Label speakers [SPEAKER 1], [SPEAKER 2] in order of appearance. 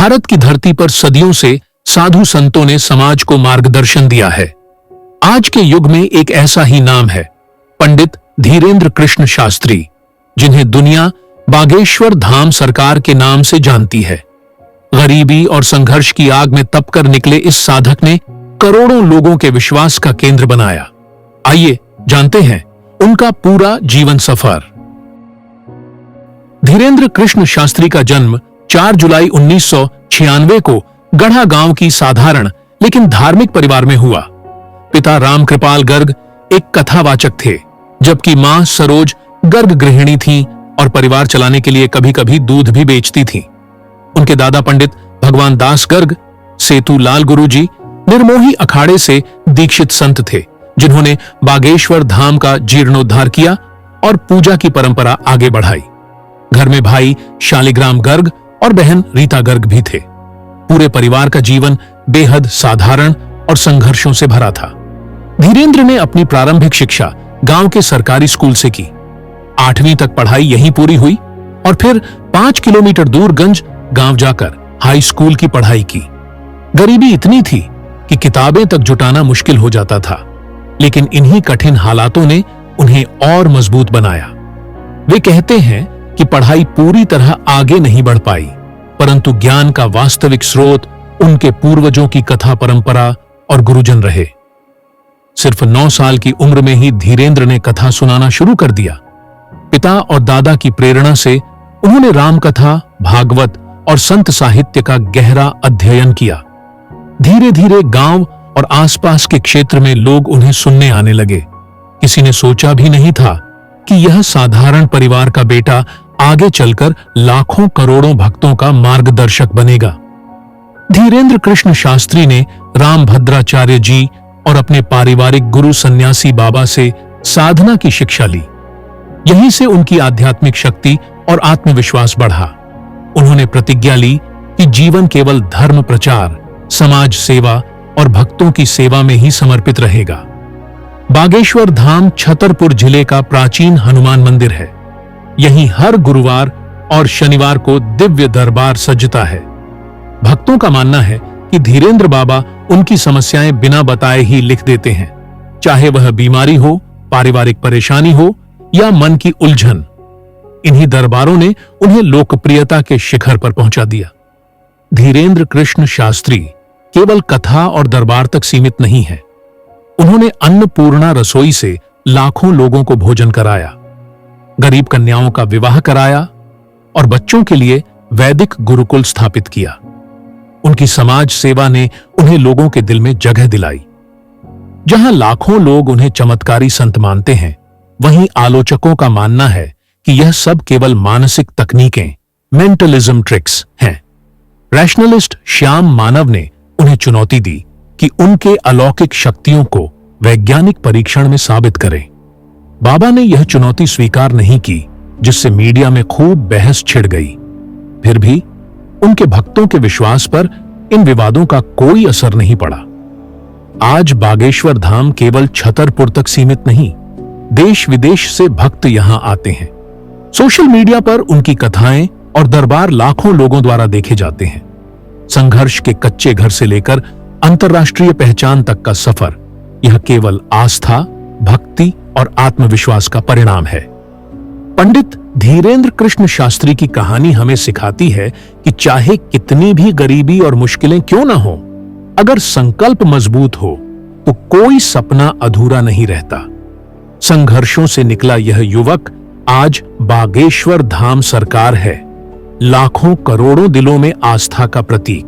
[SPEAKER 1] भारत की धरती पर सदियों से साधु संतों ने समाज को मार्गदर्शन दिया है। आज के युग में एक ऐसा ही नाम है, पंडित धीरेंद्र कृष्ण शास्त्री, जिन्हें दुनिया बागेश्वर धाम सरकार के नाम से जानती है। गरीबी और संघर्ष की आग में तपकर निकले इस साधक ने करोड़ों लोगों के विश्वास का केंद्र बनाया। आइए जानते हैं उनका पूरा जीवन सफर। धीरेंद्र कृष्ण शास्त्री का जन्म 4 जुलाई 1996 को गढ़ा गांव की साधारण लेकिन धार्मिक परिवार में हुआ। पिता रामकृपाल गर्ग एक कथावाचक थे, जबकि मां सरोज गर्ग गृहिणी थीं और परिवार चलाने के लिए कभी-कभी दूध भी बेचती थीं। उनके दादा पंडित भगवान दास गर्ग सेतु लाल गुरुजी निर्मोही अखाड़े से दीक्षित संत थे, जिन्होंने बागेश्वर धाम का जीर्णोद्धार किया और पूजा की परंपरा आगे बढ़ाई। घर में भाई शालिग्राम गर्ग और बहन रीता गर्ग भी थे। पूरे परिवार का जीवन बेहद साधारण और संघर्षों से भरा था। धीरेंद्र ने अपनी प्रारंभिक शिक्षा गांव के सरकारी स्कूल से की। 8वीं तक पढ़ाई यहीं पूरी हुई और फिर 5 किलोमीटर दूर गंज गांव जाकर हाई स्कूल की पढ़ाई की। गरीबी इतनी थी कि किताबें तक जुटाना मुश्किल हो जाता था, लेकिन इन्हीं कठिन हालातों ने उन्हें और मजबूत बनाया। वे कहते हैं कि पढ़ाई पूरी तरह आगे नहीं बढ़ पाई, परंतु ज्ञान का वास्तविक स्रोत उनके पूर्वजों की कथा परंपरा और गुरुजन रहे। सिर्फ 9 साल की उम्र में ही धीरेंद्र ने कथा सुनाना शुरू कर दिया। पिता और दादा की प्रेरणा से उन्होंने रामकथा, भागवत और संत साहित्य का गहरा अध्ययन किया। धीरे धीरे गांव और आसपास के क्षेत्र में लोग उन्हें सुनने आने लगे। किसी ने सोचा भी नहीं था कि यह साधारण परिवार का बेटा आगे चलकर लाखों करोड़ों भक्तों का मार्गदर्शक बनेगा। धीरेंद्र कृष्ण शास्त्री ने रामभद्राचार्य जी और अपने पारिवारिक गुरु सन्यासी बाबा से साधना की शिक्षा ली। यहीं से उनकी आध्यात्मिक शक्ति और आत्मविश्वास बढ़ा। उन्होंने प्रतिज्ञा ली कि जीवन केवल धर्म प्रचार, समाज सेवा और भक्तों की सेवा में ही समर्पित रहेगा। बागेश्वर धाम छतरपुर जिले का प्राचीन हनुमान मंदिर है। यहीं हर गुरुवार और शनिवार को दिव्य दरबार सजता है। भक्तों का मानना है कि धीरेंद्र बाबा उनकी समस्याएं बिना बताए ही लिख देते हैं, चाहे वह बीमारी हो, पारिवारिक परेशानी हो या मन की उलझन। इन्हीं दरबारों ने उन्हें लोकप्रियता के शिखर पर पहुंचा दिया। धीरेंद्र कृष्ण शास्त्री केवल कथा और दरबार तक सीमित नहीं है। उन्होंने अन्नपूर्णा रसोई से लाखों लोगों को भोजन कराया, गरीब कन्याओं का विवाह कराया और बच्चों के लिए वैदिक गुरुकुल स्थापित किया। उनकी समाज सेवा ने उन्हें लोगों के दिल में जगह दिलाई। जहां लाखों लोग उन्हें चमत्कारी संत मानते हैं, वहीं आलोचकों का मानना है कि यह सब केवल मानसिक तकनीकें, मेंटलिज्म ट्रिक्स हैं। रैशनलिस्ट श्याम मानव ने उन्हें चुनौती दी कि उनके अलौकिक शक्तियों को वैज्ञानिक परीक्षण में साबित करें। बाबा ने यह चुनौती स्वीकार नहीं की, जिससे मीडिया में खूब बहस छिड़ गई। फिर भी उनके भक्तों के विश्वास पर इन विवादों का कोई असर नहीं पड़ा। आज बागेश्वर धाम केवल छतरपुर तक सीमित नहीं, देश विदेश से भक्त यहां आते हैं। सोशल मीडिया पर उनकी कथाएं और दरबार लाखों लोगों द्वारा देखे जाते हैं। संघर्ष के कच्चे घर से लेकर अंतर्राष्ट्रीय पहचान तक का सफर, यह केवल आस्था, भक्ति और आत्मविश्वास का परिणाम है। पंडित धीरेंद्र कृष्ण शास्त्री की कहानी हमें सिखाती है कि चाहे कितनी भी गरीबी और मुश्किलें क्यों ना हो, अगर संकल्प मजबूत हो तो कोई सपना अधूरा नहीं रहता। संघर्षों से निकला यह युवक आज बागेश्वर धाम सरकार है, लाखों करोड़ों दिलों में आस्था का प्रतीक।